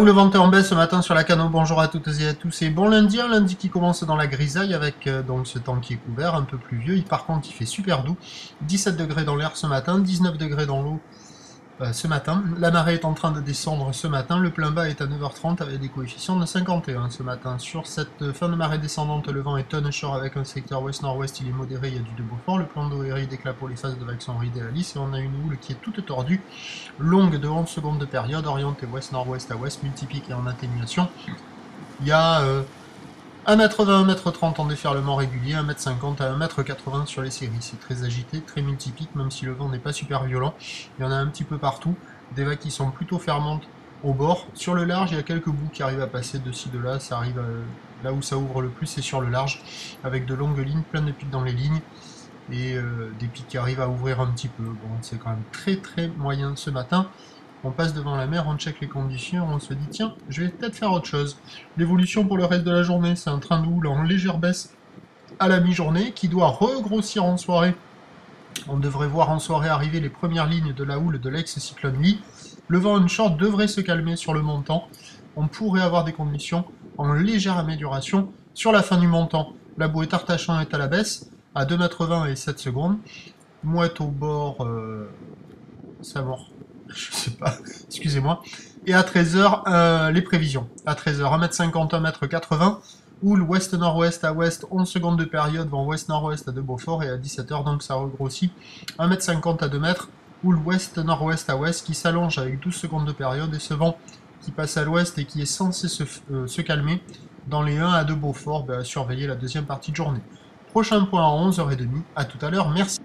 le vent est en baisse ce matin sur la Cano, bonjour à toutes et à tous, et bon lundi, un lundi qui commence dans la grisaille avec donc ce temps qui est couvert, un peu pluvieux, par contre il fait super doux, 17 degrés dans l'air ce matin, 19 degrés dans l'eau ce matin, la marée est en train de descendre ce matin, le plein bas est à 9h30 avec des coefficients de 51 ce matin. Sur cette fin de marée descendante, le vent est tonshore avec un secteur ouest-nord-ouest, il est modéré, il y a du de Beaufort, le plan d'eau est d'éclat pour les phases de vague sont rides et Alice, et on a une houle qui est toute tordue, longue de 11 secondes de période, orientée ouest-nord-ouest à ouest, multipique et en atténuation. Il y a 1m20, 1m30 en déferlement régulier, 1m50 à 1m80 sur les séries. C'est très agité, très multipique, même si le vent n'est pas super violent. Il y en a un petit peu partout. Des vagues qui sont plutôt fermantes au bord. Sur le large, il y a quelques bouts qui arrivent à passer de ci, de là. Ça arrive là où ça ouvre le plus, c'est sur le large, avec de longues lignes, plein de pics dans les lignes. Et des pics qui arrivent à ouvrir un petit peu. Bon, c'est quand même très très moyen ce matin. On passe devant la mer, on check les conditions, on se dit tiens, je vais peut-être faire autre chose. L'évolution pour le reste de la journée, c'est un train de houle en légère baisse à la mi-journée qui doit regrossir en soirée. On devrait voir en soirée arriver les premières lignes de la houle de l'ex-cyclone Lee. Le vent onshore devrait se calmer sur le montant. On pourrait avoir des conditions en légère amélioration sur la fin du montant. La bouée Tartachan est à la baisse, à 2,20 m et 7 secondes. Mouette au bord, ça mord. Je sais pas, excusez-moi. Et à 13h, les prévisions. À 13h, 1m50, 1m80. Houle ouest-nord-ouest à ouest, 11 secondes de période, vent ouest-nord-ouest à de Beaufort, et à 17h, donc ça regrossit. 1m50 à 2 mètres. Houle ouest-nord-ouest à ouest qui s'allonge avec 12 secondes de période, et ce vent qui passe à l'ouest et qui est censé se calmer dans les 1 à 2 Beaufort, à surveiller la deuxième partie de journée. Prochain point à 11h30. À tout à l'heure, merci.